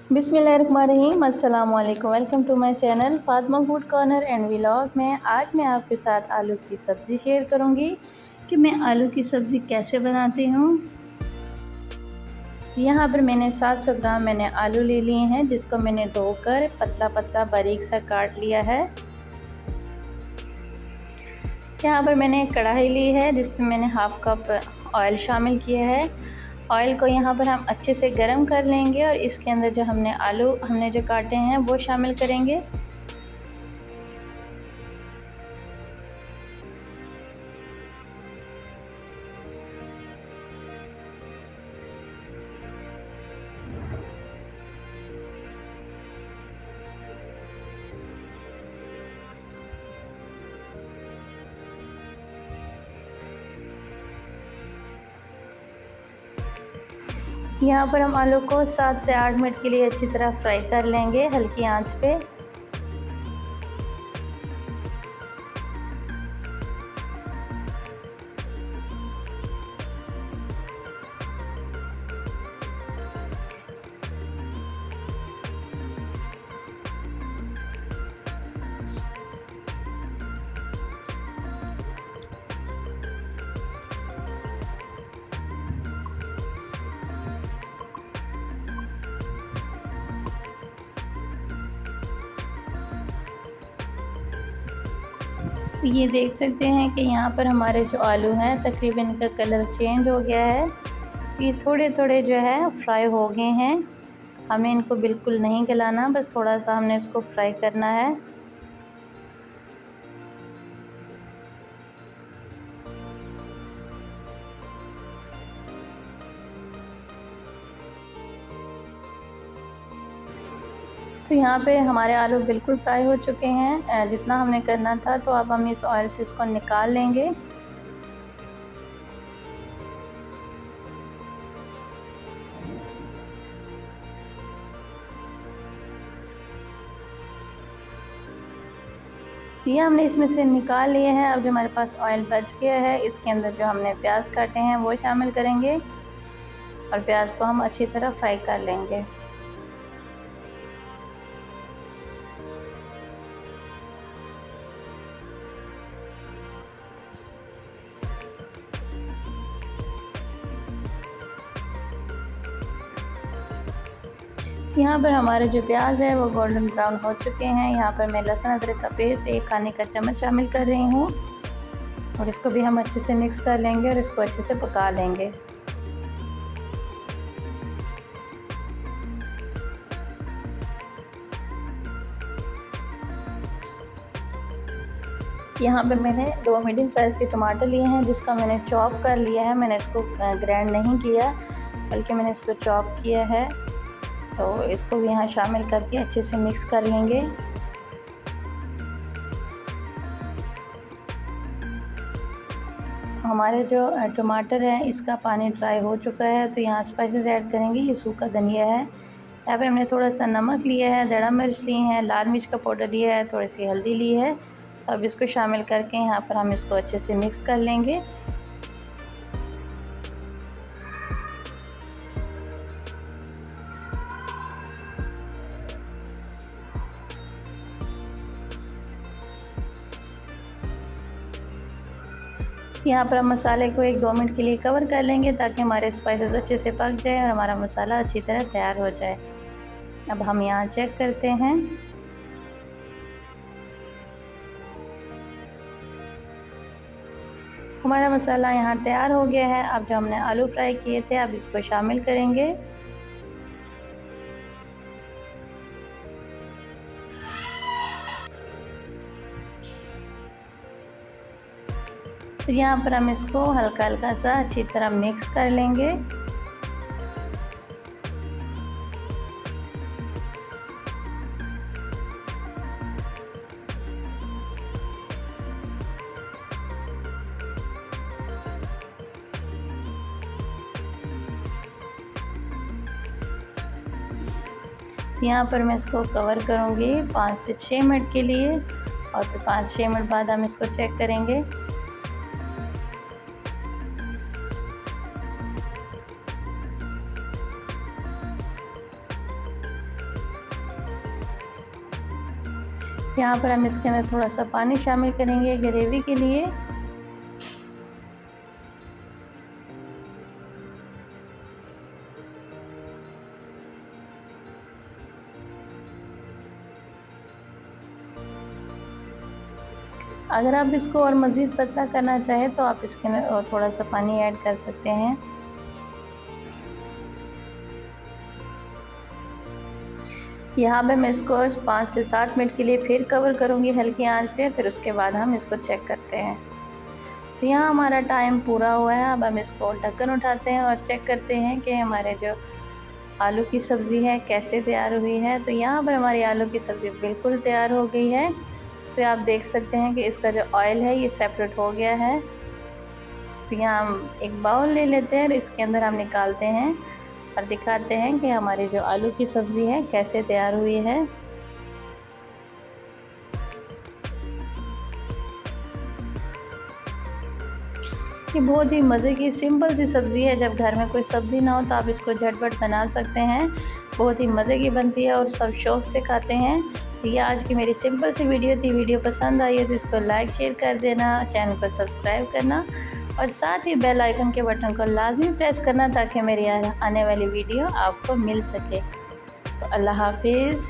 बिस्मिल्लाहिर्रहमानिर्रहीम। अस्सलाम वालेकुम। Welcome to my channel Fatima food corner and vlog में। आज मैं आपके साथ आलू की सब्ज़ी शेयर करूंगी कि मैं आलू की सब्ज़ी कैसे बनाती हूँ। यहाँ पर मैंने 700 ग्राम आलू ले लिए हैं, जिसको मैंने धोकर पतला पतला बारीक सा काट लिया है। यहाँ पर मैंने कढ़ाई ली है, जिसमें मैंने हाफ़ कप ऑयल शामिल किया है। ऑयल को यहाँ पर हम अच्छे से गरम कर लेंगे और इसके अंदर जो आलू हमने जो काटे हैं वो शामिल करेंगे। यहाँ पर हम आलू को 7 से 8 मिनट के लिए अच्छी तरह फ्राई कर लेंगे हल्की आंच पे। ये देख सकते हैं कि यहाँ पर हमारे जो आलू हैं तकरीबन इनका कलर चेंज हो गया है। ये थोड़े थोड़े जो है फ्राई हो गए हैं। हमें इनको बिल्कुल नहीं गलाना, बस थोड़ा सा हमने इसको फ्राई करना है। तो यहाँ पे हमारे आलू बिल्कुल फ्राई हो चुके हैं जितना हमने करना था। तो अब हम इस ऑयल से इसको निकाल लेंगे। ये हमने इसमें से निकाल लिए हैं। अब जो हमारे पास ऑयल बच गया है, इसके अंदर जो हमने प्याज काटे हैं वो शामिल करेंगे और प्याज को हम अच्छी तरह फ्राई कर लेंगे। यहाँ पर हमारे जो प्याज है वो गोल्डन ब्राउन हो चुके हैं। यहाँ पर मैं लहसुन अदरक का पेस्ट 1 खाने का चम्मच शामिल कर रही हूँ और इसको भी हम अच्छे से मिक्स कर लेंगे और इसको अच्छे से पका लेंगे। यहाँ पे मैंने 2 मीडियम साइज़ के टमाटर लिए हैं, जिसका मैंने चॉप कर लिया है। मैंने इसको ग्राइंड नहीं किया, बल्कि मैंने इसको चॉप किया है। तो इसको भी यहाँ शामिल करके अच्छे से मिक्स कर लेंगे। हमारे जो टमाटर है इसका पानी ड्राई हो चुका है। तो यहाँ स्पाइसेस ऐड करेंगे। ये सूखा धनिया है, यहाँ पे हमने थोड़ा सा नमक लिया है, दड़ा मिर्च ली है, लाल मिर्च का पाउडर लिया है, थोड़ी सी हल्दी ली है। तो अब इसको शामिल करके यहाँ पर हम इसको अच्छे से मिक्स कर लेंगे। यहाँ पर हम मसाले को 1-2 मिनट के लिए कवर कर लेंगे, ताकि हमारे स्पाइसेस अच्छे से पक जाए और हमारा मसाला अच्छी तरह तैयार हो जाए। अब हम यहाँ चेक करते हैं। हमारा मसाला यहाँ तैयार हो गया है। अब जो हमने आलू फ्राई किए थे, अब इसको शामिल करेंगे। तो यहाँ पर हम इसको हल्का हल्का सा अच्छी तरह मिक्स कर लेंगे। यहाँ पर मैं इसको कवर करूँगी 5 से 6 मिनट के लिए और फिर 5-6 मिनट बाद हम इसको चेक करेंगे। यहाँ पर हम इसके अंदर थोड़ा सा पानी शामिल करेंगे ग्रेवी के लिए। अगर आप इसको और मज़ीद पतला करना चाहें तो आप इसके अंदर थोड़ा सा पानी ऐड कर सकते हैं। यहाँ पे मैं इसको 5 से 7 मिनट के लिए फिर कवर करूँगी हल्की आंच पे, फिर उसके बाद हम इसको चेक करते हैं। तो यहाँ हमारा टाइम पूरा हुआ है। अब हम इसको ढक्कन उठाते हैं और चेक करते हैं कि हमारे जो आलू की सब्ज़ी है कैसे तैयार हुई है। तो यहाँ पर हमारी आलू की सब्ज़ी बिल्कुल तैयार हो गई है। तो आप देख सकते हैं कि इसका जो ऑयल है ये सेपरेट हो गया है। तो यहाँ हम एक बाउल ले लेते हैं और इसके अंदर हम निकालते हैं और दिखाते हैं कि हमारी जो आलू की सब्ज़ी है कैसे तैयार हुई है। ये बहुत ही मज़े की सिंपल सी सब्ज़ी है। जब घर में कोई सब्ज़ी ना हो तो आप इसको झटपट बना सकते हैं। बहुत ही मज़े की बनती है और सब शौक़ से खाते हैं। तो ये आज की मेरी सिंपल सी वीडियो थी। वीडियो पसंद आई है तो इसको लाइक शेयर कर देना, चैनल को सब्सक्राइब करना और साथ ही बेल आइकन के बटन को लाजमी प्रेस करना ताकि मेरी आने वाली वीडियो आपको मिल सके। तो अल्लाह हाफिज़।